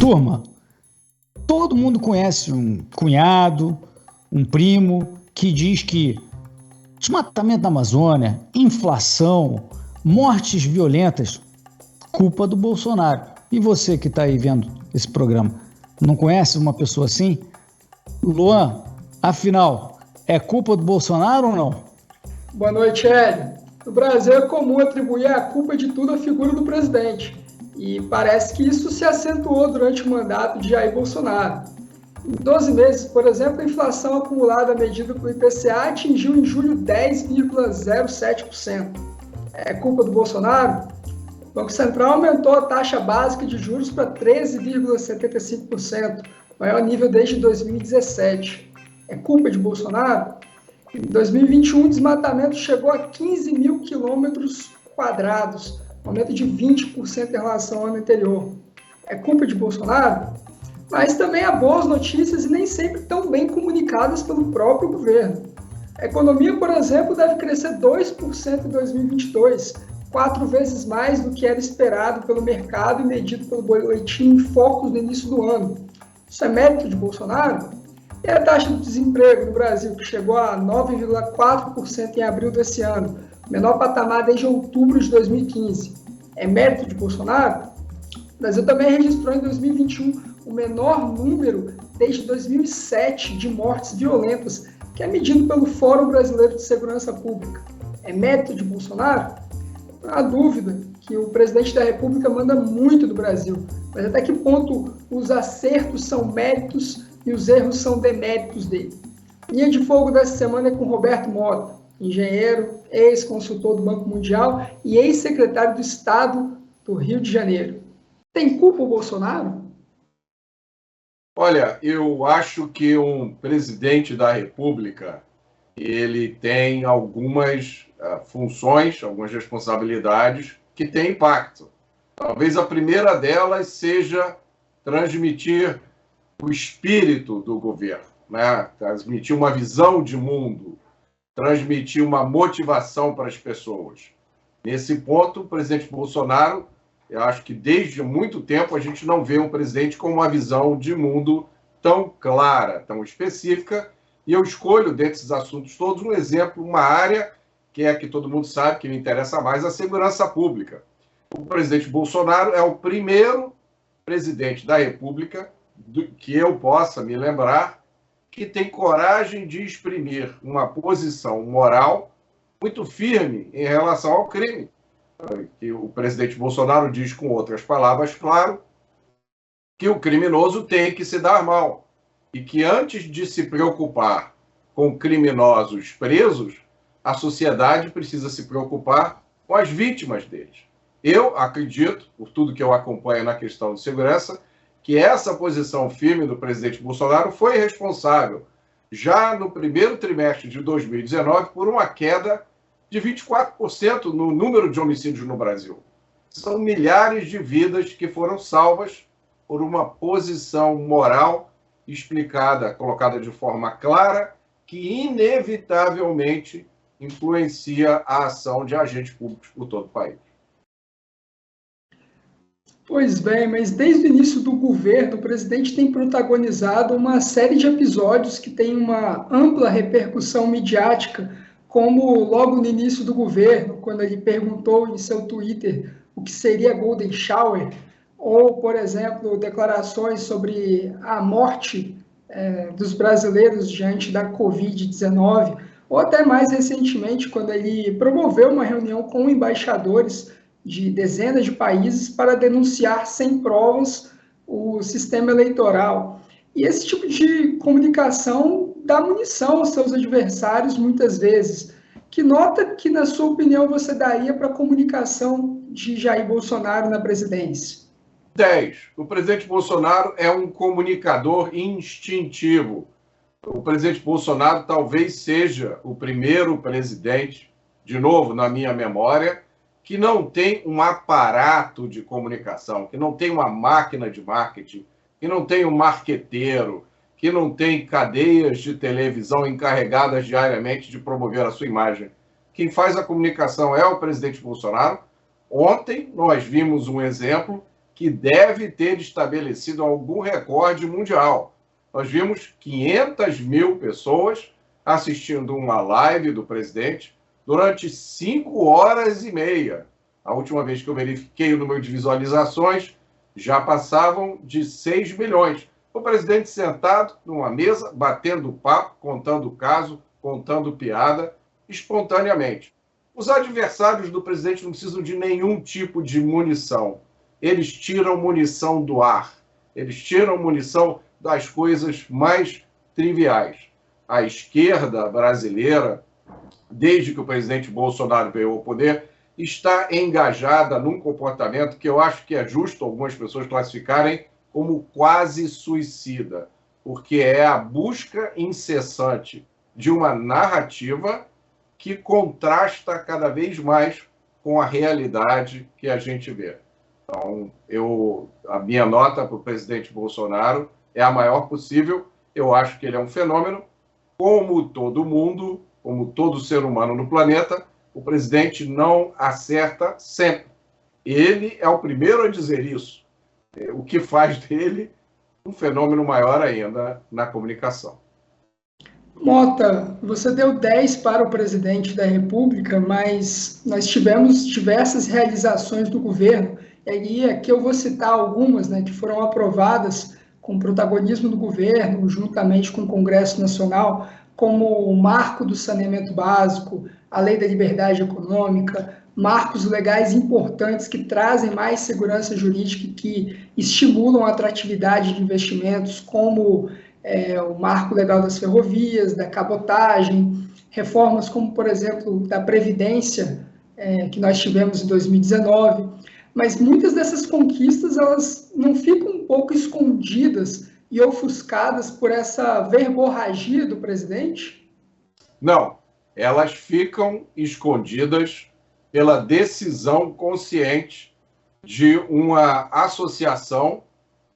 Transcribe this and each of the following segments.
Turma, todo mundo conhece um cunhado, um primo, que diz que desmatamento da Amazônia, inflação, mortes violentas, culpa do Bolsonaro. E você que está aí vendo esse programa, não conhece uma pessoa assim? Luan, afinal, é culpa do Bolsonaro ou não? Boa noite, Hélio. No Brasil é comum atribuir a culpa de tudo à figura do presidente. E parece que isso se acentuou durante o mandato de Jair Bolsonaro. Em 12 meses, por exemplo, a inflação acumulada medida pelo IPCA atingiu em julho 10,07%. É culpa do Bolsonaro? O Banco Central aumentou a taxa básica de juros para 13,75%, maior nível desde 2017. É culpa de Bolsonaro? Em 2021, o desmatamento chegou a 15 mil quilômetros quadrados, um aumento de 20% em relação ao ano anterior. É culpa de Bolsonaro? Mas também há boas notícias e nem sempre tão bem comunicadas pelo próprio governo. A economia, por exemplo, deve crescer 2% em 2022, 4 vezes mais do que era esperado pelo mercado e medido pelo boletim Focus no início do ano. Isso é mérito de Bolsonaro? E a taxa de desemprego no Brasil, que chegou a 9,4% em abril desse ano, menor patamar desde outubro de 2015, é mérito de Bolsonaro? O Brasil também registrou em 2021 o menor número desde 2007 de mortes violentas, que é medido pelo Fórum Brasileiro de Segurança Pública. É mérito de Bolsonaro? Não há dúvida que o presidente da República manda muito do Brasil, mas até que ponto os acertos são méritos e os erros são deméritos dele? Linha de fogo dessa semana é com Roberto Mota, engenheiro, ex-consultor do Banco Mundial e ex-secretário do Estado do Rio de Janeiro. Tem culpa o Bolsonaro? Olha, eu acho que um presidente da República, ele tem algumas funções, algumas responsabilidades que têm impacto. Talvez a primeira delas seja transmitir o espírito do governo, né? Transmitir uma visão de mundo, transmitir uma motivação para as pessoas. Nesse ponto, o presidente Bolsonaro, eu acho que desde muito tempo a gente não vê um presidente com uma visão de mundo tão clara, tão específica, e eu escolho, desses assuntos todos, um exemplo, uma área que é a que todo mundo sabe que me interessa mais, a segurança pública. O presidente Bolsonaro é o primeiro presidente da República que eu possa me lembrar que tem coragem de exprimir uma posição moral muito firme em relação ao crime. Que o presidente Bolsonaro diz, com outras palavras, claro, que o criminoso tem que se dar mal e que antes de se preocupar com criminosos presos, a sociedade precisa se preocupar com as vítimas deles. Eu acredito, por tudo que eu acompanho na questão de segurança, que essa posição firme do presidente Bolsonaro foi responsável, já no primeiro trimestre de 2019, por uma queda de 24% no número de homicídios no Brasil. São milhares de vidas que foram salvas por uma posição moral explicada, colocada de forma clara, que inevitavelmente influencia a ação de agentes públicos por todo o país. Pois bem, mas desde o início do governo, o presidente tem protagonizado uma série de episódios que têm uma ampla repercussão midiática, como logo no início do governo, quando ele perguntou em seu Twitter o que seria Golden Shower, ou, por exemplo, declarações sobre a morte dos brasileiros diante da Covid-19, ou até mais recentemente, quando ele promoveu uma reunião com embaixadores de dezenas de países para denunciar sem provas o sistema eleitoral. E esse tipo de comunicação dá munição aos seus adversários muitas vezes. Que nota que, na sua opinião, você daria para a comunicação de Jair Bolsonaro na presidência? 10. O presidente Bolsonaro é um comunicador instintivo. O presidente Bolsonaro talvez seja o primeiro presidente, de novo, na minha memória, que não tem um aparato de comunicação, que não tem uma máquina de marketing, que não tem um marqueteiro, que não tem cadeias de televisão encarregadas diariamente de promover a sua imagem. Quem faz a comunicação é o presidente Bolsonaro. Ontem nós vimos um exemplo que deve ter estabelecido algum recorde mundial. Nós vimos 500 mil pessoas assistindo uma live do presidente durante 5 horas e meia. A última vez que eu verifiquei o número de visualizações, já passavam de 6 milhões. O presidente sentado numa mesa, batendo papo, contando caso, contando piada, espontaneamente. Os adversários do presidente não precisam de nenhum tipo de munição. Eles tiram munição do ar. Eles tiram munição das coisas mais triviais. A esquerda brasileira, desde que o presidente Bolsonaro veio ao poder, está engajada num comportamento que eu acho que é justo algumas pessoas classificarem como quase suicida, porque é a busca incessante de uma narrativa que contrasta cada vez mais com a realidade que a gente vê. Então, a minha nota para o presidente Bolsonaro é a maior possível. Eu acho que ele é um fenômeno. Como todo mundo, como todo ser humano no planeta, o presidente não acerta sempre. Ele é o primeiro a dizer isso, o que faz dele um fenômeno maior ainda na comunicação. Mota, você deu 10 para o presidente da República, mas nós tivemos diversas realizações do governo, e aqui eu vou citar algumas, né, que foram aprovadas com protagonismo do governo, juntamente com o Congresso Nacional, como o Marco do Saneamento Básico, a Lei da Liberdade Econômica, marcos legais importantes que trazem mais segurança jurídica e que estimulam a atratividade de investimentos, como o marco legal das ferrovias, da cabotagem, reformas como, por exemplo, da Previdência, que nós tivemos em 2019, mas muitas dessas conquistas, elas não ficam um pouco escondidas e ofuscadas por essa verborragia do presidente? Não, elas ficam escondidas pela decisão consciente de uma associação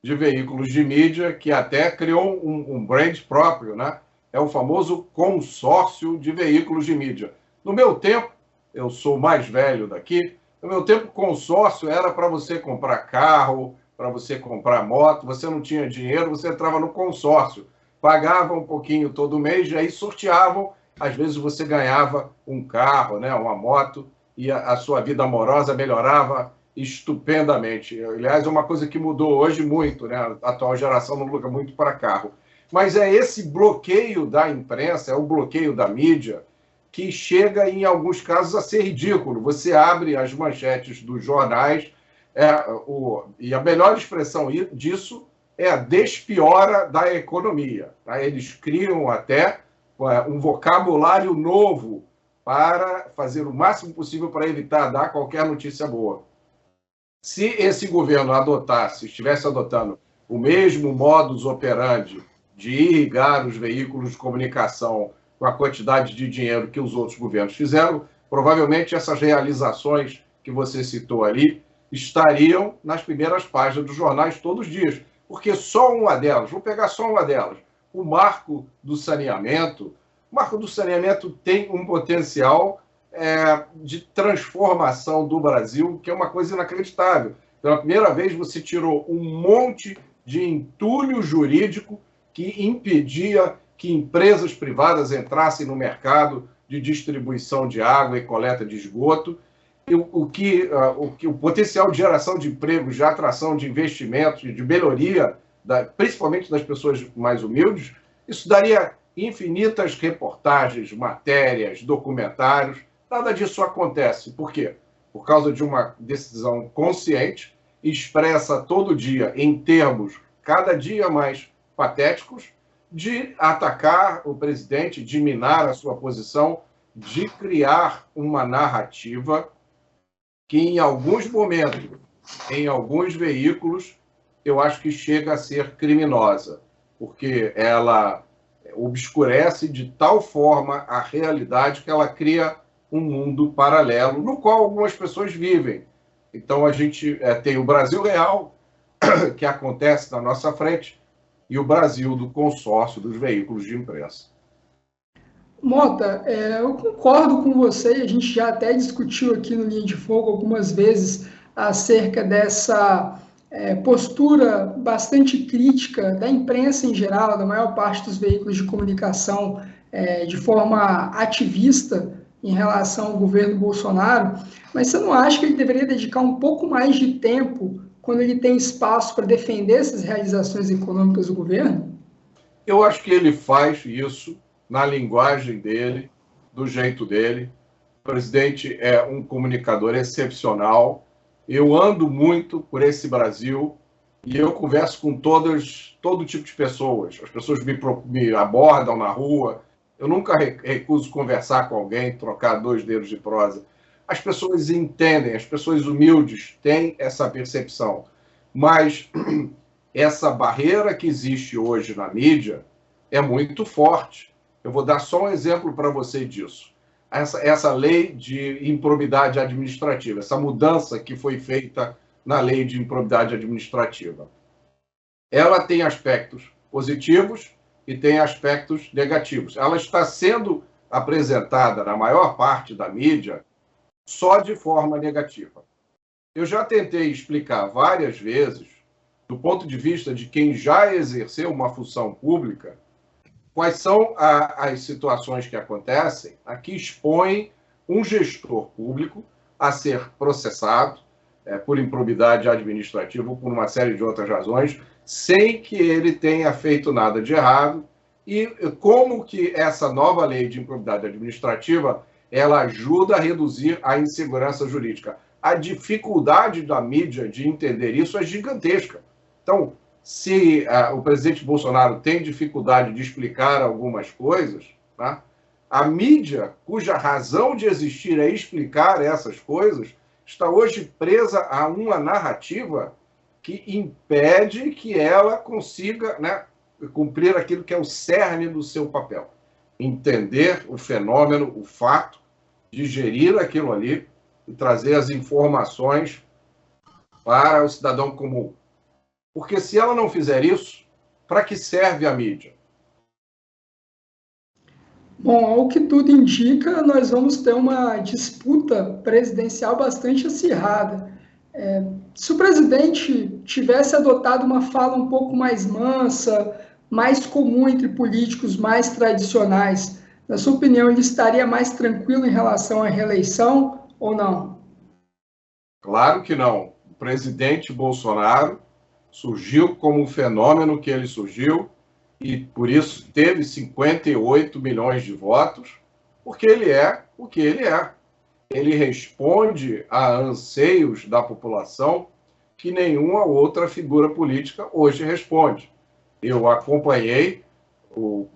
de veículos de mídia que até criou um brand próprio, né? É o famoso consórcio de veículos de mídia. No meu tempo, eu sou o mais velho daqui, no meu tempo consórcio era para você comprar carro, para você comprar moto, você não tinha dinheiro, você entrava no consórcio, pagava um pouquinho todo mês e aí sorteavam, às vezes você ganhava um carro, né, uma moto, e a sua vida amorosa melhorava estupendamente. Aliás, é uma coisa que mudou hoje muito, né? A atual geração não liga muito para carro. Mas é esse bloqueio da imprensa, é o bloqueio da mídia, que chega, em alguns casos, a ser ridículo. Você abre as manchetes dos jornais, e a melhor expressão disso é a despiora da economia. Tá? Eles criam até um vocabulário novo para fazer o máximo possível para evitar dar qualquer notícia boa. Se esse governo estivesse adotando o mesmo modus operandi de irrigar os veículos de comunicação com a quantidade de dinheiro que os outros governos fizeram, provavelmente essas realizações que você citou ali estariam nas primeiras páginas dos jornais todos os dias, porque só uma delas, vou pegar só uma delas, o Marco do Saneamento. O Marco do Saneamento tem um potencial de transformação do Brasil, que é uma coisa inacreditável. Pela primeira vez, você tirou um monte de entulho jurídico que impedia que empresas privadas entrassem no mercado de distribuição de água e coleta de esgoto. O potencial de geração de empregos, de atração de investimentos, de melhoria, principalmente das pessoas mais humildes, isso daria infinitas reportagens, matérias, documentários. Nada disso acontece. Por quê? Por causa de uma decisão consciente, expressa todo dia em termos cada dia mais patéticos, de atacar o presidente, de minar a sua posição, de criar uma narrativa que, em alguns momentos, em alguns veículos, eu acho que chega a ser criminosa, porque ela obscurece de tal forma a realidade que ela cria um mundo paralelo, no qual algumas pessoas vivem. Então, a gente tem o Brasil real, que acontece na nossa frente, e o Brasil do consórcio dos veículos de imprensa. Mota, eu concordo com você, a gente já até discutiu aqui no Linha de Fogo algumas vezes acerca dessa postura bastante crítica da imprensa em geral, da maior parte dos veículos de comunicação, de forma ativista em relação ao governo Bolsonaro, mas você não acha que ele deveria dedicar um pouco mais de tempo quando ele tem espaço para defender essas realizações econômicas do governo? Eu acho que ele faz isso na linguagem dele, do jeito dele. O presidente é um comunicador excepcional. Eu ando muito por esse Brasil e eu converso com todo tipo de pessoas. As pessoas me abordam na rua. Eu nunca recuso conversar com alguém, trocar 2 dedos de prosa. As pessoas entendem, as pessoas humildes têm essa percepção. Mas essa barreira que existe hoje na mídia é muito forte. Eu vou dar só um exemplo para você disso. Essa lei de improbidade administrativa, essa mudança que foi feita na lei de improbidade administrativa. Ela tem aspectos positivos e tem aspectos negativos. Ela está sendo apresentada na maior parte da mídia só de forma negativa. Eu já tentei explicar várias vezes, do ponto de vista de quem já exerceu uma função pública, quais são as situações que acontecem, que expõem um gestor público a ser processado por improbidade administrativa ou por uma série de outras razões, sem que ele tenha feito nada de errado, e como que essa nova lei de improbidade administrativa ela ajuda a reduzir a insegurança jurídica. A dificuldade da mídia de entender isso é gigantesca. Então, se o presidente Bolsonaro tem dificuldade de explicar algumas coisas, tá? A mídia, cuja razão de existir é explicar essas coisas, está hoje presa a uma narrativa que impede que ela consiga, né, cumprir aquilo que é o cerne do seu papel. Entender o fenômeno, o fato, digerir aquilo ali e trazer as informações para o cidadão comum. Porque se ela não fizer isso, para que serve a mídia? Bom, ao que tudo indica, nós vamos ter uma disputa presidencial bastante acirrada. Se o presidente tivesse adotado uma fala um pouco mais mansa, mais comum entre políticos mais tradicionais, na sua opinião, ele estaria mais tranquilo em relação à reeleição ou não? Claro que não. O presidente Bolsonaro surgiu como um fenômeno que ele surgiu e, por isso, teve 58 milhões de votos, porque ele é o que ele é. Ele responde a anseios da população que nenhuma outra figura política hoje responde. Eu acompanhei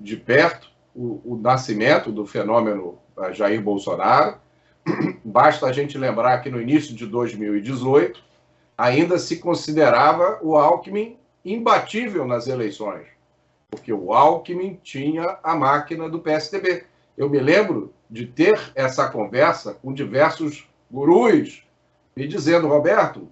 de perto o nascimento do fenômeno Jair Bolsonaro. Basta a gente lembrar que no início de 2018 ainda se considerava o Alckmin imbatível nas eleições, porque o Alckmin tinha a máquina do PSDB. Eu me lembro de ter essa conversa com diversos gurus, me dizendo, Roberto,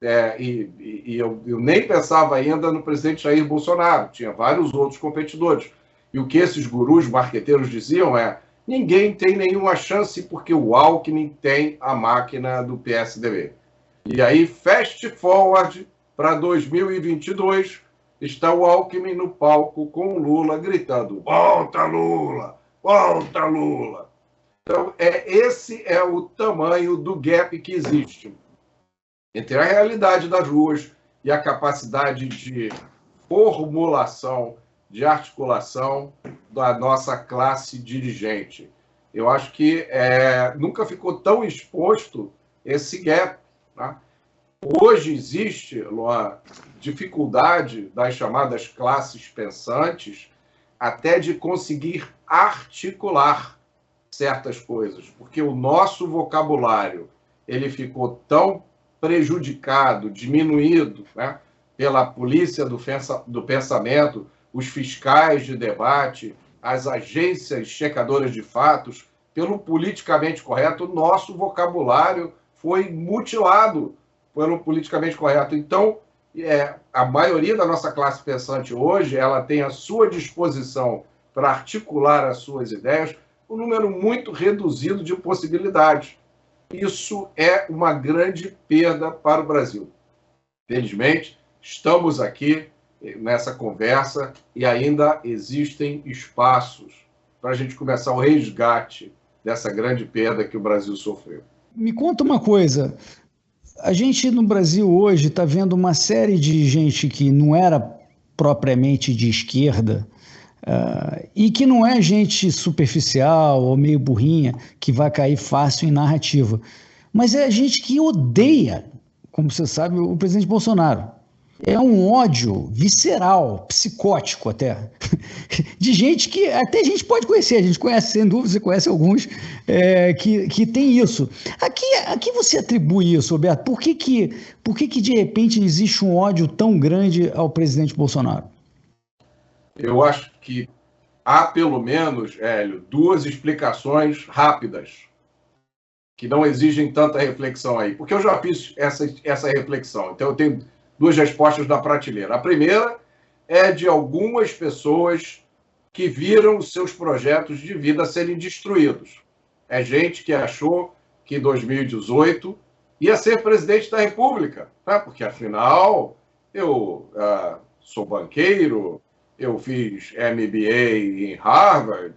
eu nem pensava ainda no presidente Jair Bolsonaro, tinha vários outros competidores. E o que esses gurus marqueteiros diziam é: ninguém tem nenhuma chance porque o Alckmin tem a máquina do PSDB. E aí, fast forward para 2022, está o Alckmin no palco com o Lula gritando: volta, Lula! Volta, Lula! Então, esse é o tamanho do gap que existe entre a realidade das ruas e a capacidade de formulação, de articulação da nossa classe dirigente. Eu acho que nunca ficou tão exposto esse gap. Tá? Hoje existe, Luan, dificuldade das chamadas classes pensantes até de conseguir articular certas coisas, porque o nosso vocabulário ele ficou tão prejudicado, diminuído, né, pela polícia do pensamento, os fiscais de debate, as agências checadoras de fatos, pelo politicamente correto, o nosso vocabulário foi mutilado pelo politicamente correto. Então, a maioria da nossa classe pensante hoje, ela tem à sua disposição para articular as suas ideias um número muito reduzido de possibilidades. Isso é uma grande perda para o Brasil. Felizmente, estamos aqui nessa conversa e ainda existem espaços para a gente começar o resgate dessa grande perda que o Brasil sofreu. Me conta uma coisa, a gente no Brasil hoje está vendo uma série de gente que não era propriamente de esquerda, e que não é gente superficial ou meio burrinha que vai cair fácil em narrativa, mas é gente que odeia, como você sabe, o presidente Bolsonaro. É um ódio visceral, psicótico até, de gente que até a gente pode conhecer, a gente conhece, sem dúvida, você conhece alguns que tem isso. Aqui você atribui isso, Roberto? Por que de repente existe um ódio tão grande ao presidente Bolsonaro? Eu acho que há, pelo menos, Hélio, duas explicações rápidas que não exigem tanta reflexão aí. Porque eu já fiz essa reflexão. Então, eu tenho duas respostas na prateleira. A primeira é de algumas pessoas que viram os seus projetos de vida serem destruídos. É gente que achou que em 2018 ia ser presidente da República, né? Porque, afinal, eu sou banqueiro, eu fiz MBA em Harvard,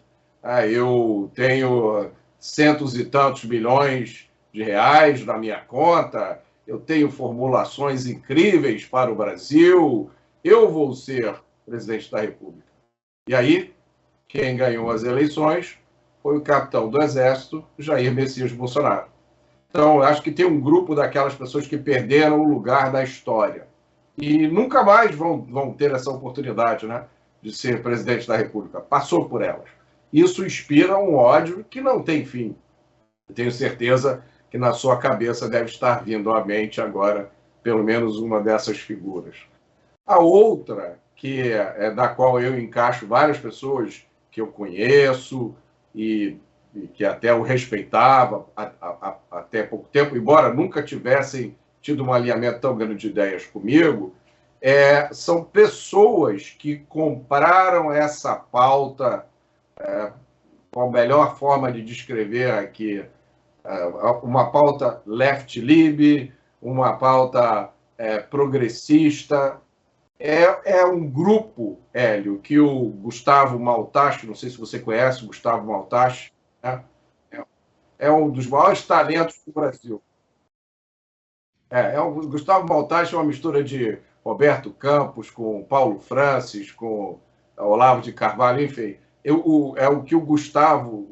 eu tenho centos e tantos milhões de reais na minha conta, eu tenho formulações incríveis para o Brasil, eu vou ser presidente da República. E aí, quem ganhou as eleições foi o capitão do Exército, Jair Messias Bolsonaro. Então, eu acho que tem um grupo daquelas pessoas que perderam o lugar da história. E nunca mais vão ter essa oportunidade, né, de ser presidente da República. Passou por elas. Isso inspira um ódio que não tem fim. Eu tenho certeza que na sua cabeça deve estar vindo à mente agora, pelo menos uma dessas figuras. A outra, que é da qual eu encaixo várias pessoas que eu conheço e que até eu respeitava até pouco tempo, embora nunca tivessem tido um alinhamento tão grande de ideias comigo, são pessoas que compraram essa pauta, com a melhor forma de descrever aqui, uma pauta left-lib, uma pauta progressista. É um grupo, Hélio, que o Gustavo Maltache, não sei se você conhece o Gustavo Maltache, né? É um dos maiores talentos do Brasil. O Gustavo Maltache é uma mistura de Roberto Campos com Paulo Francis, com Olavo de Carvalho, enfim. O que o Gustavo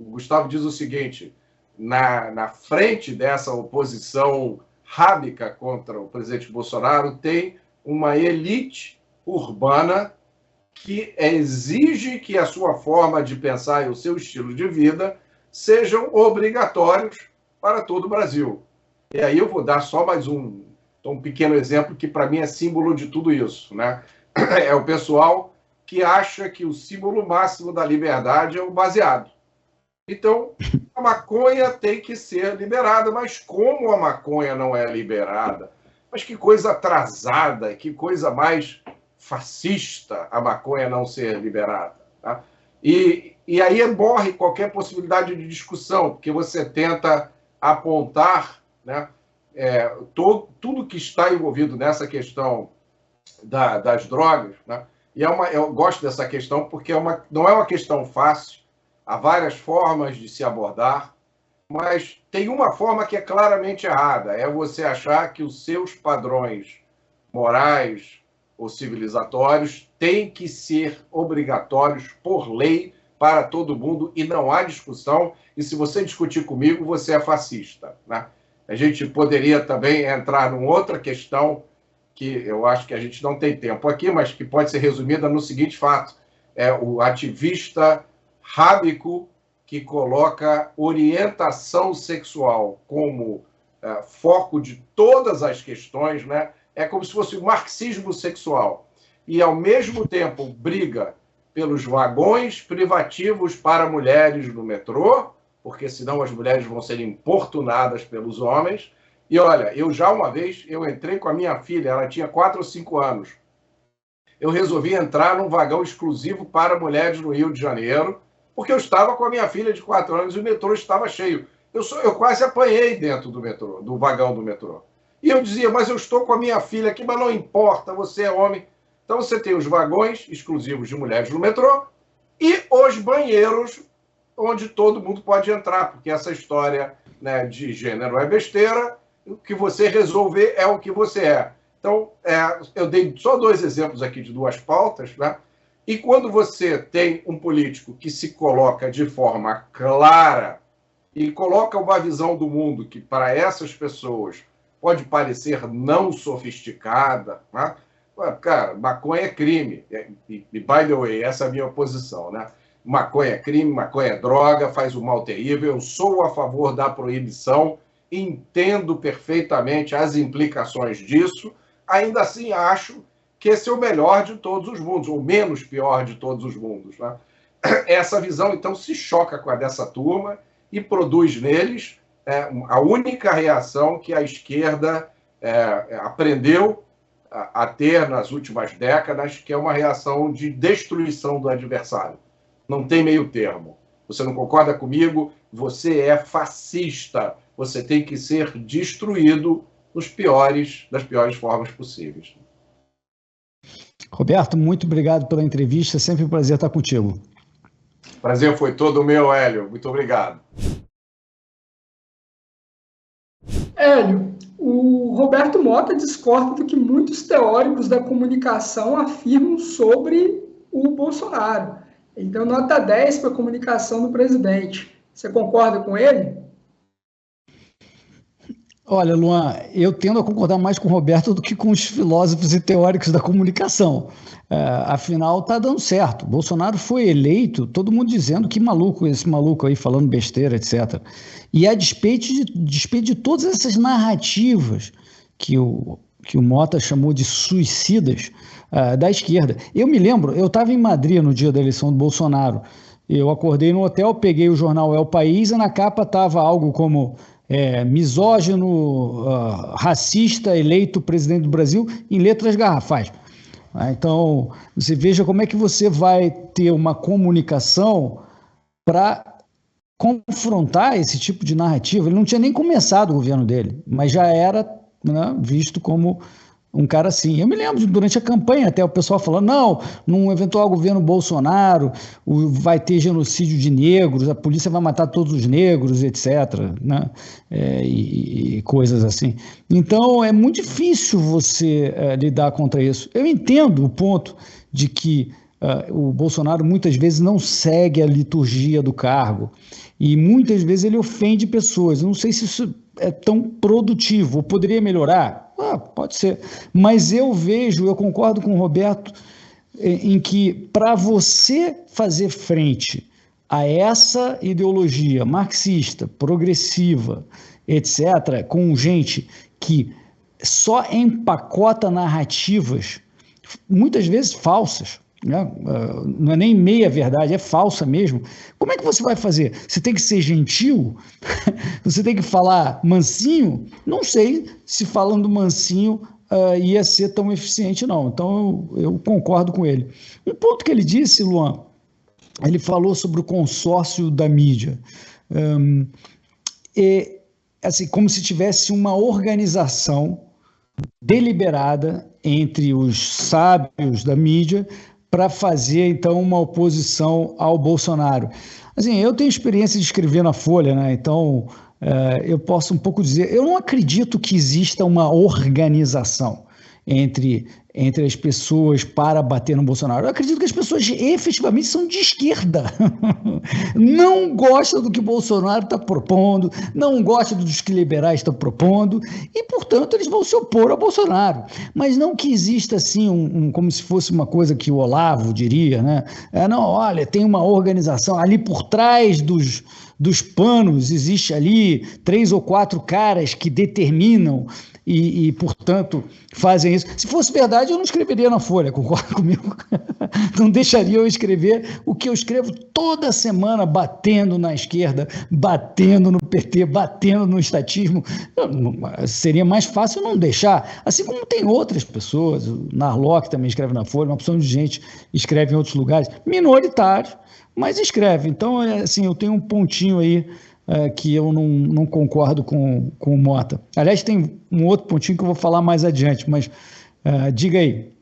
diz o seguinte: na frente dessa oposição rábica contra o presidente Bolsonaro, tem uma elite urbana que exige que a sua forma de pensar e o seu estilo de vida sejam obrigatórios para todo o Brasil. E aí eu vou dar só mais um pequeno exemplo que, para mim, é símbolo de tudo isso, né? É o pessoal que acha que o símbolo máximo da liberdade é o baseado. Então, a maconha tem que ser liberada, mas como a maconha não é liberada? Mas que coisa atrasada, que coisa mais fascista a maconha não ser liberada. Tá? E aí morre qualquer possibilidade de discussão, porque você tenta apontar, né, tudo que está envolvido nessa questão das drogas, né? E eu gosto dessa questão porque não é uma questão fácil, há várias formas de se abordar, mas tem uma forma que é claramente errada, é você achar que os seus padrões morais ou civilizatórios têm que ser obrigatórios por lei para todo mundo e não há discussão, e se você discutir comigo, você é fascista, né? A gente poderia também entrar numa outra questão que eu acho que a gente não tem tempo aqui, mas que pode ser resumida no seguinte fato: é o ativista rábico que coloca orientação sexual como foco de todas as questões, né? É como se fosse o marxismo sexual. E, ao mesmo tempo, briga pelos vagões privativos para mulheres no metrô, porque senão as mulheres vão ser importunadas pelos homens. E, olha, uma vez, eu entrei com a minha filha, ela tinha 4 ou 5 anos. Eu resolvi entrar num vagão exclusivo para mulheres no Rio de Janeiro, porque eu estava com a minha filha de 4 anos e o metrô estava cheio. Eu quase apanhei dentro do metrô, do vagão do metrô. E eu dizia, mas eu estou com a minha filha aqui, mas não importa, você é homem. Então você tem os vagões exclusivos de mulheres no metrô e os banheiros onde todo mundo pode entrar, porque essa história, né, de gênero é besteira, o que você resolver é o que você é. Então, eu dei só 2 exemplos aqui de 2 pautas, né? E quando você tem um político que se coloca de forma clara e coloca uma visão do mundo que, para essas pessoas, pode parecer não sofisticada, né? Cara, maconha é crime. E, by the way, essa é a minha posição, né? Maconha é crime, maconha é droga, faz um mal terrível. Eu sou a favor da proibição, entendo perfeitamente as implicações disso, ainda assim acho que esse é o melhor de todos os mundos, ou menos pior de todos os mundos, né? Essa visão, então, se choca com a dessa turma e produz neles a única reação que a esquerda aprendeu a ter nas últimas décadas, que é uma reação de destruição do adversário. Não tem meio termo. Você não concorda comigo? Você é fascista. Você tem que ser destruído das piores formas possíveis. Roberto, muito obrigado pela entrevista. Sempre um prazer estar contigo. Prazer foi todo meu, Hélio. Muito obrigado. Hélio, o Roberto Mota discorda do que muitos teóricos da comunicação afirmam sobre o Bolsonaro. Ele deu nota 10 para a comunicação do presidente. Você concorda com ele? Olha, Luan, eu tendo a concordar mais com o Roberto do que com os filósofos e teóricos da comunicação. Afinal, está dando certo. Bolsonaro foi eleito, todo mundo dizendo que maluco, esse maluco aí falando besteira, etc. E a despeito de todas essas narrativas que o Mota chamou de suicidas da esquerda. Eu me lembro, eu estava em Madrid no dia da eleição do Bolsonaro. Eu acordei no hotel, peguei o jornal El País e na capa estava algo como misógino, racista, eleito presidente do Brasil, em letras garrafais. Então, você veja como é que você vai ter uma comunicação para confrontar esse tipo de narrativa. Ele não tinha nem começado o governo dele, mas já era, né, visto como um cara assim. Eu me lembro, durante a campanha, até o pessoal falando, não, num eventual governo Bolsonaro vai ter genocídio de negros, a polícia vai matar todos os negros, etc., né? E coisas assim. Então, é muito difícil você lidar contra isso. Eu entendo o ponto de que o Bolsonaro muitas vezes não segue a liturgia do cargo e muitas vezes ele ofende pessoas. Eu não sei se isso é tão produtivo, ou poderia melhorar? Pode ser, mas eu concordo com o Roberto em que para você fazer frente a essa ideologia marxista, progressiva, etc., com gente que só empacota narrativas, muitas vezes falsas, né? Não é nem meia verdade, é falsa mesmo. Como é que você vai fazer? Você tem que ser gentil? Você tem que falar mansinho? Não sei se falando mansinho ia ser tão eficiente, não. Então eu concordo com ele. Um ponto que ele disse, Luan, ele falou sobre o consórcio da mídia. Assim, como se tivesse uma organização deliberada entre os sábios da mídia para fazer, então, uma oposição ao Bolsonaro. Assim, eu tenho experiência de escrever na Folha, né? Então, eu posso um pouco dizer, eu não acredito que exista uma organização entre as pessoas para bater no Bolsonaro. Eu acredito que as pessoas efetivamente são de esquerda. Não gostam do que o Bolsonaro está propondo, não gostam dos que liberais estão propondo e, portanto, eles vão se opor ao Bolsonaro. Mas não que exista, assim, como se fosse uma coisa que o Olavo diria, né? Não, olha, tem uma organização ali por trás dos panos, existe ali 3 ou 4 caras que determinam e, portanto, fazem isso. Se fosse verdade, eu não escreveria na Folha, concorda comigo? Não deixaria eu escrever o que eu escrevo toda semana, batendo na esquerda, batendo no PT, batendo no estatismo. Seria mais fácil não deixar, assim como tem outras pessoas, o Narlock também escreve na Folha, uma opção de gente escreve em outros lugares, minoritários, mas escreve. Então, assim, eu tenho um pontinho aí que eu não concordo com o Mota. Aliás, tem um outro pontinho que eu vou falar mais adiante, mas diga aí.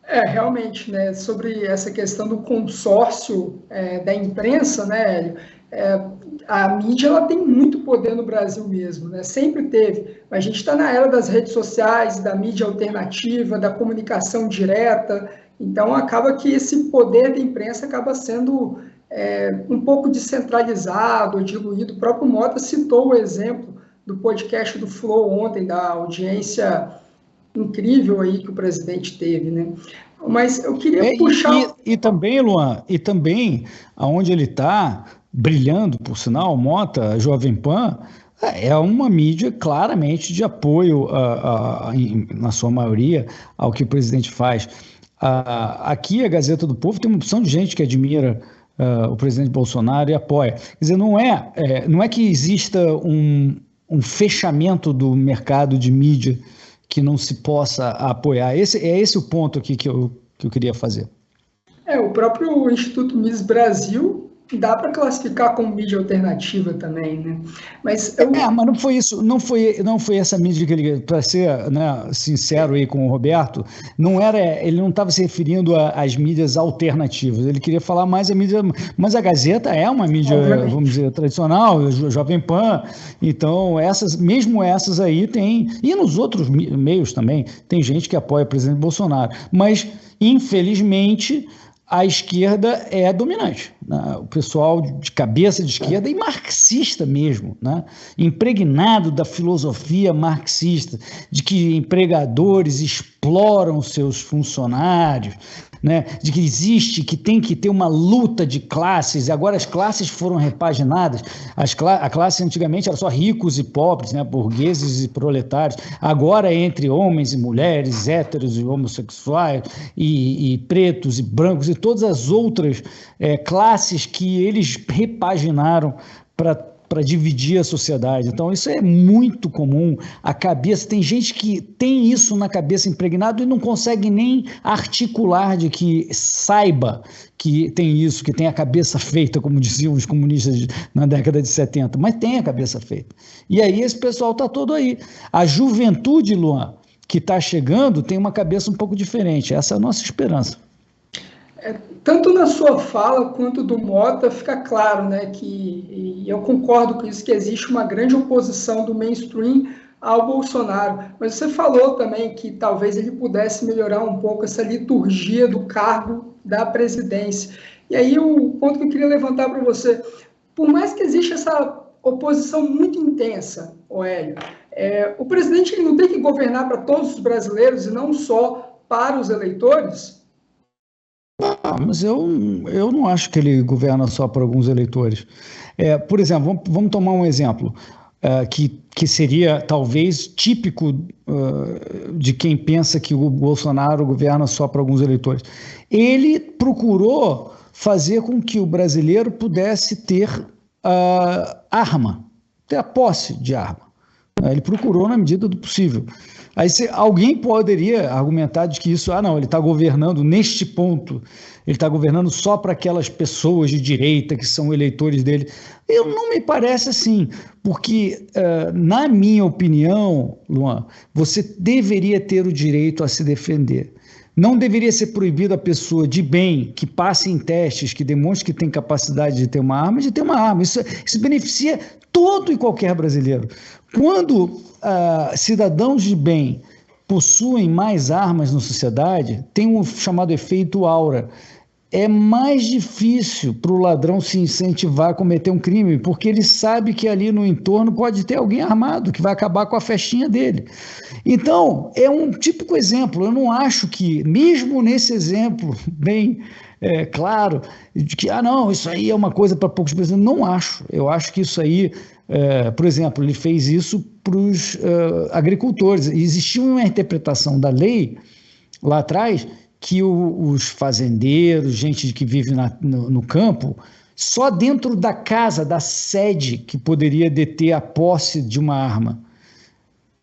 Realmente, né, sobre essa questão do consórcio da imprensa, né, Hélio, a mídia ela tem muito poder no Brasil mesmo, né, sempre teve. A gente está na era das redes sociais, da mídia alternativa, da comunicação direta, então acaba que esse poder da imprensa acaba sendo um pouco descentralizado, diluído. O próprio Mota citou o exemplo do podcast do Flow ontem, da audiência incrível aí que o presidente teve, né? Mas eu queria puxar... E também, Luan, e também, aonde ele está, brilhando, por sinal, Mota, Jovem Pan, é uma mídia claramente de apoio, na sua maioria, ao que o presidente faz. Aqui, a Gazeta do Povo tem uma opção de gente que admira o presidente Bolsonaro e apoia. Quer dizer, não é que exista um fechamento do mercado de mídia que não se possa apoiar. É esse o ponto aqui que eu queria fazer. O próprio Instituto Miss Brasil dá para classificar como mídia alternativa também, né? Mas não foi isso, não foi essa mídia que ele, para ser, né, sincero aí com o Roberto, ele não estava se referindo às mídias alternativas, ele queria falar mais a mídia, mas a Gazeta é uma mídia, vamos dizer, tradicional, Jovem Pan, então mesmo essas aí tem, e nos outros meios também, tem gente que apoia o presidente Bolsonaro, mas infelizmente a esquerda é dominante, né? O pessoal de cabeça de esquerda e marxista mesmo, né? Impregnado da filosofia marxista, de que empregadores exploram seus funcionários, né? De que tem que ter uma luta de classes, e agora as classes foram repaginadas, a classe antigamente era só ricos e pobres, né? Burgueses e proletários, agora é entre homens e mulheres, héteros e homossexuais, e pretos e brancos, e todas as outras classes que eles repaginaram para dividir a sociedade. Então, isso é muito comum. Tem gente que tem isso na cabeça impregnado e não consegue nem articular de que saiba que tem isso, que tem a cabeça feita, como diziam os comunistas na década de 70, mas tem a cabeça feita. E aí esse pessoal está todo aí. A juventude, Luan, que está chegando, tem uma cabeça um pouco diferente. Essa é a nossa esperança. Tanto na sua fala quanto do Mota fica claro, né, e eu concordo com isso, que existe uma grande oposição do mainstream ao Bolsonaro, mas você falou também que talvez ele pudesse melhorar um pouco essa liturgia do cargo da presidência. E aí o ponto que eu queria levantar para você, por mais que exista essa oposição muito intensa, Hélio, o presidente ele não tem que governar para todos os brasileiros e não só para os eleitores? Mas eu não acho que ele governa só para alguns eleitores. Por exemplo, vamos tomar um exemplo que seria talvez típico de quem pensa que o Bolsonaro governa só para alguns eleitores. Ele procurou fazer com que o brasileiro pudesse ter arma, ter a posse de arma. Ele procurou na medida do possível. Aí alguém poderia argumentar de que isso, ele está governando neste ponto, ele está governando só para aquelas pessoas de direita que são eleitores dele. Não me parece assim, porque, na minha opinião, Luan, você deveria ter o direito a se defender. Não deveria ser proibido a pessoa de bem que passe em testes, que demonstre que tem capacidade de ter uma arma, de ter uma arma. Isso beneficia todo e qualquer brasileiro. Quando cidadãos de bem possuem mais armas na sociedade, tem um chamado efeito aura. É mais difícil para o ladrão se incentivar a cometer um crime, porque ele sabe que ali no entorno pode ter alguém armado, que vai acabar com a festinha dele. Então, é um típico exemplo. Eu não acho que, mesmo nesse exemplo bem claro, de que, isso aí é uma coisa para poucos brasileiros, não acho. Eu acho que isso aí, por exemplo, ele fez isso para os agricultores. Existia uma interpretação da lei lá atrás que os fazendeiros, gente que vive no campo, só dentro da casa, da sede, que poderia deter a posse de uma arma.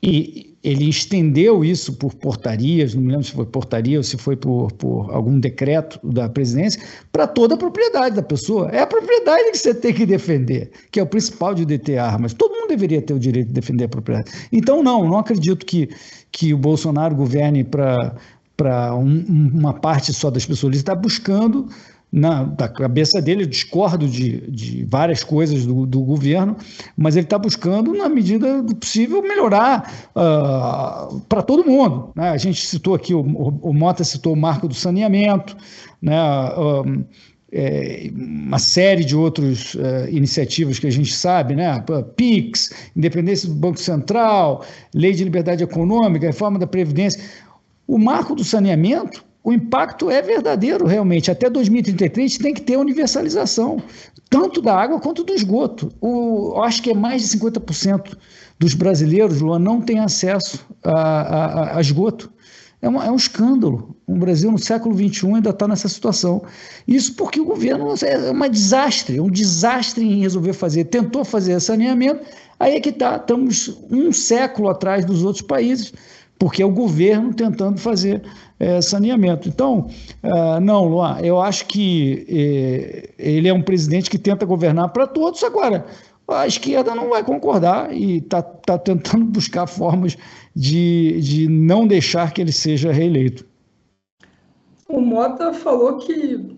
E ele estendeu isso por portarias, não me lembro se foi portaria ou se foi por algum decreto da presidência, para toda a propriedade da pessoa. É a propriedade que você tem que defender, que é o principal de deter armas. Todo mundo deveria ter o direito de defender a propriedade. Então, não acredito que o Bolsonaro governe para uma parte só das pessoas. Ele está buscando, da cabeça dele, eu discordo de várias coisas do governo, mas ele está buscando, na medida do possível, melhorar para todo mundo, né? A gente citou aqui, o Mota citou o marco do saneamento, né? Uma série de outras iniciativas que a gente sabe, né? PIX, independência do Banco Central, lei de liberdade econômica, reforma da Previdência. O marco do saneamento, o impacto é verdadeiro, realmente. Até 2033 tem que ter universalização, tanto da água quanto do esgoto. Eu acho que mais de 50% dos brasileiros, Luan, não tem acesso a esgoto. É um escândalo. O Brasil, no século XXI, ainda está nessa situação. Isso porque o governo é um desastre em resolver fazer. Tentou fazer saneamento, aí é que está. Estamos um século atrás dos outros países, porque é o governo tentando fazer saneamento. Então, não, Luan, eu acho que ele é um presidente que tenta governar para todos. Agora, a esquerda não vai concordar e está tentando buscar formas de não deixar que ele seja reeleito. O Mota falou que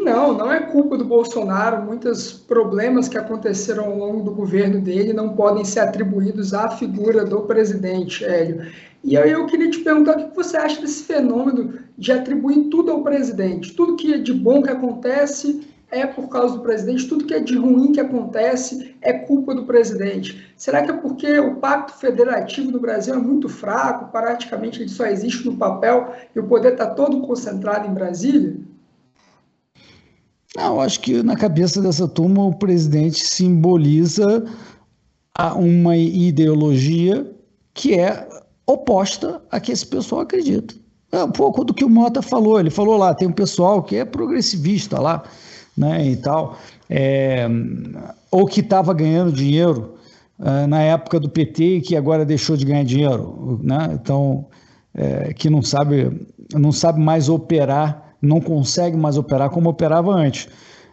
não é culpa do Bolsonaro. Muitos problemas que aconteceram ao longo do governo dele não podem ser atribuídos à figura do presidente, Hélio. E aí eu queria te perguntar o que você acha desse fenômeno de atribuir tudo ao presidente. Tudo que é de bom que acontece é por causa do presidente, tudo que é de ruim que acontece é culpa do presidente. Será que é porque o pacto federativo do Brasil é muito fraco, praticamente ele só existe no papel e o poder está todo concentrado em Brasília? Não, eu acho que na cabeça dessa turma o presidente simboliza uma ideologia que é oposta a que esse pessoal acredita. É um pouco do que o Mota falou. Ele falou lá, tem um pessoal que é progressivista lá, né, e tal, ou que estava ganhando dinheiro na época do PT e que agora deixou de ganhar dinheiro, né? Então, que não sabe mais operar, não consegue mais operar como operava antes.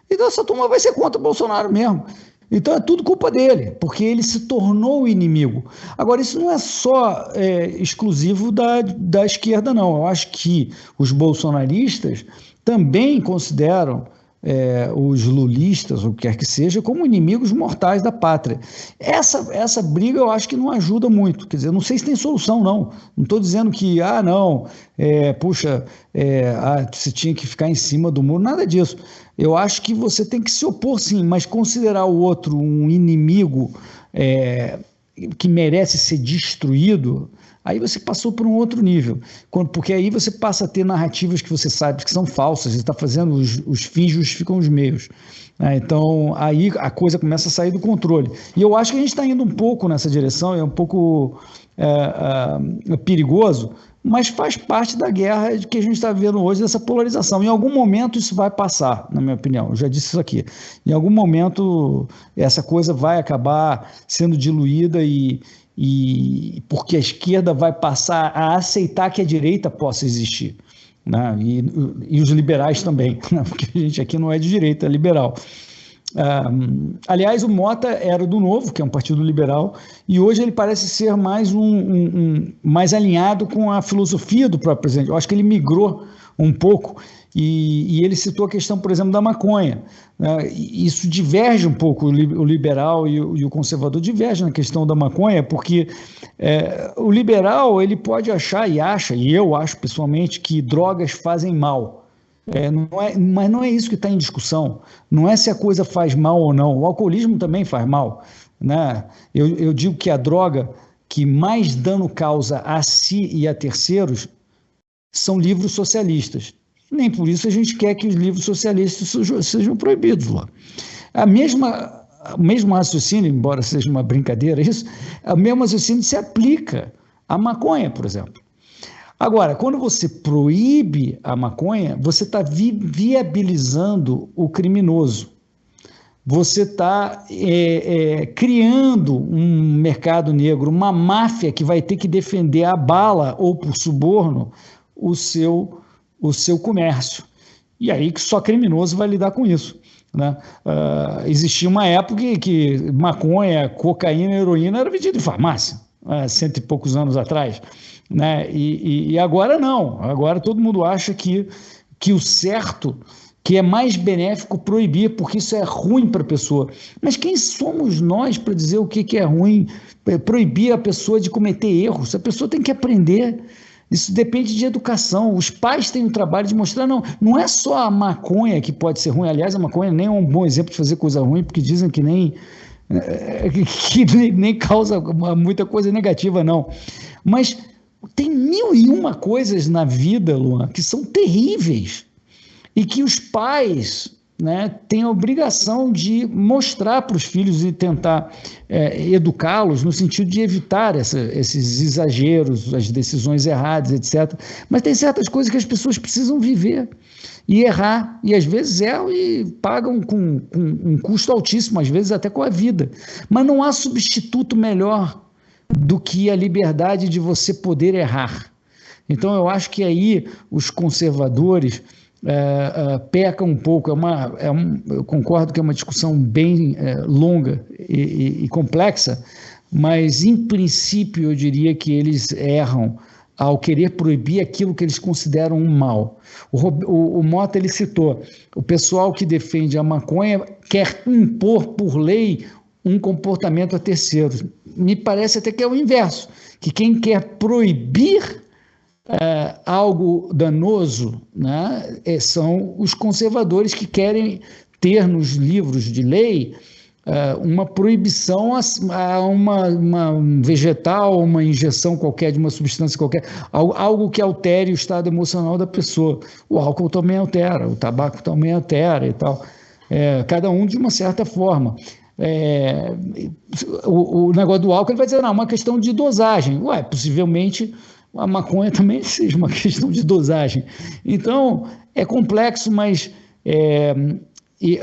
Então essa turma vai ser contra o Bolsonaro mesmo. Então é tudo culpa dele, porque ele se tornou o inimigo. Agora, isso não é só exclusivo da esquerda, não. Eu acho que os bolsonaristas também consideram os lulistas, ou o que quer que seja, como inimigos mortais da pátria. Essa briga eu acho que não ajuda muito. Quer dizer, eu não sei se tem solução, não. Não estou dizendo que, você tinha que ficar em cima do muro, nada disso. Eu acho que você tem que se opor, sim, mas considerar o outro um inimigo que merece ser destruído, aí você passou por um outro nível, porque aí você passa a ter narrativas que você sabe que são falsas, você está fazendo os fins justificam os meios. Então, aí a coisa começa a sair do controle. E eu acho que a gente está indo um pouco nessa direção, é um pouco perigoso, mas faz parte da guerra que a gente está vivendo hoje, dessa polarização. Em algum momento isso vai passar, na minha opinião, eu já disse isso aqui. Em algum momento essa coisa vai acabar sendo diluída e porque a esquerda vai passar a aceitar que a direita possa existir, né? E os liberais também, né? Porque a gente aqui não é de direita, é liberal. Aliás, o Mota era do Novo, que é um partido liberal, e hoje ele parece ser mais mais alinhado com a filosofia do próprio presidente. Eu acho que ele migrou um pouco e ele citou a questão, por exemplo, da maconha, né? Isso diverge um pouco, o liberal e o conservador divergem na questão da maconha, porque o liberal ele pode achar e eu acho pessoalmente que drogas fazem mal. Mas não é isso que está em discussão. Não é se a coisa faz mal ou não. O alcoolismo também faz mal, né? Eu digo que a droga que mais dano causa a si e a terceiros são livros socialistas. Nem por isso a gente quer que os livros socialistas sejam proibidos lá. O mesmo raciocínio, embora seja uma brincadeira isso, o mesmo raciocínio se aplica à maconha, por exemplo. Agora, quando você proíbe a maconha, você está viabilizando o criminoso. você está criando um mercado negro, uma máfia que vai ter que defender a bala ou por suborno o seu comércio. E aí que só criminoso vai lidar com isso, né? Existia uma época que maconha, cocaína, heroína era vendido em farmácia, 100 e poucos anos atrás, né? E agora não, agora todo mundo acha que o certo, que é mais benéfico proibir, porque isso é ruim para a pessoa. Mas quem somos nós para dizer o que é ruim, proibir a pessoa de cometer erros? A pessoa tem que aprender. Isso depende de educação. Os pais têm o trabalho de mostrar, não é só a maconha que pode ser ruim. Aliás, a maconha nem é um bom exemplo de fazer coisa ruim, porque dizem que nem causa muita coisa negativa, não. Mas tem 1001 coisas na vida, Luan, que são terríveis e que os pais, né, têm a obrigação de mostrar para os filhos e tentar educá-los no sentido de evitar esses exageros, as decisões erradas, etc. Mas tem certas coisas que as pessoas precisam viver e errar, e às vezes erram e pagam com um custo altíssimo, às vezes até com a vida. Mas não há substituto melhor do que a liberdade de você poder errar. Então eu acho que aí os conservadores pecam um pouco. Eu concordo que é uma discussão bem longa e complexa, mas em princípio eu diria que eles erram ao querer proibir aquilo que eles consideram um mal. O Mota, ele citou, o pessoal que defende a maconha quer impor por lei um comportamento a terceiros. Me parece até que é o inverso, que quem quer proibir algo danoso, né, são os conservadores que querem ter nos livros de lei uma proibição a um vegetal, uma injeção qualquer de uma substância qualquer, algo que altere o estado emocional da pessoa. O álcool também altera, o tabaco também altera e tal, cada um de uma certa forma. O negócio do álcool, ele vai dizer, não, é uma questão de dosagem. Possivelmente a maconha também seja uma questão de dosagem. Então, é complexo, mas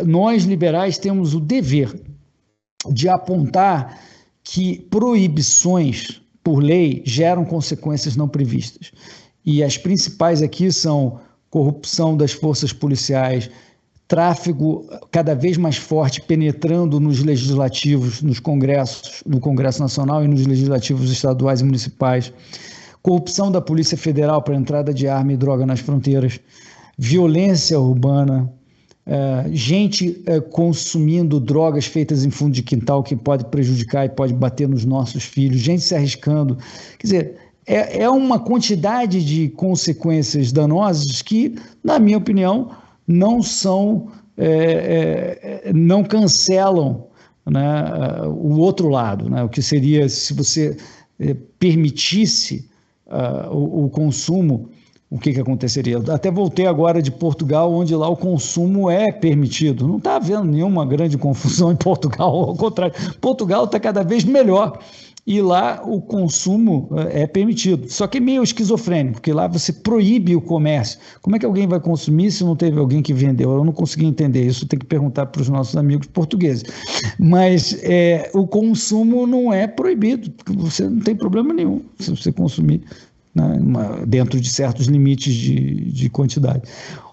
nós liberais temos o dever de apontar que proibições por lei geram consequências não previstas. E as principais aqui são corrupção das forças policiais, tráfego cada vez mais forte penetrando nos legislativos, no Congresso Nacional e nos legislativos estaduais e municipais, corrupção da Polícia Federal para a entrada de arma e droga nas fronteiras, violência urbana, gente consumindo drogas feitas em fundo de quintal que pode prejudicar e pode bater nos nossos filhos, gente se arriscando. Quer dizer, é uma quantidade de consequências danosas que, na minha opinião, não cancelam, né, o outro lado, né, o que seria se você permitisse o consumo, o que aconteceria? Até voltei agora de Portugal, onde lá o consumo é permitido. Não está havendo nenhuma grande confusão em Portugal, ao contrário, Portugal está cada vez melhor e lá o consumo é permitido. Só que é meio esquizofrênico, porque lá você proíbe o comércio. Como é que alguém vai consumir se não teve alguém que vendeu? Eu não consegui entender isso, tem que perguntar para os nossos amigos portugueses. Mas o consumo não é proibido, porque você não tem problema nenhum se você consumir, né, dentro de certos limites de quantidade.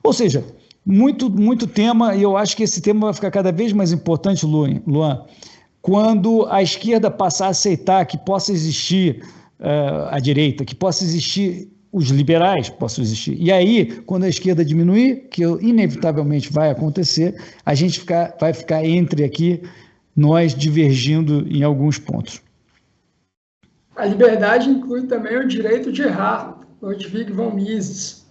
Ou seja, muito tema, e eu acho que esse tema vai ficar cada vez mais importante, Luan, quando a esquerda passar a aceitar que possa existir a direita, que possa existir os liberais, possam existir. E aí, quando a esquerda diminuir, que inevitavelmente vai acontecer, a gente vai ficar entre aqui, nós divergindo em alguns pontos. A liberdade inclui também o direito de errar, Ludwig von Mises.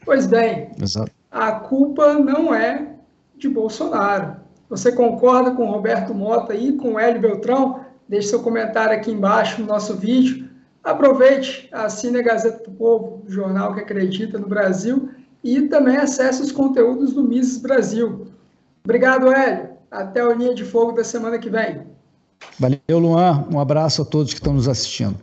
Pois bem, exato, a culpa não é de Bolsonaro. Você concorda com o Roberto Mota e com o Hélio Beltrão? Deixe seu comentário aqui embaixo no nosso vídeo. Aproveite, assine a Gazeta do Povo, o jornal que acredita no Brasil, e também acesse os conteúdos do Mises Brasil. Obrigado, Hélio. Até o Linha de Fogo da semana que vem. Valeu, Luan. Um abraço a todos que estão nos assistindo.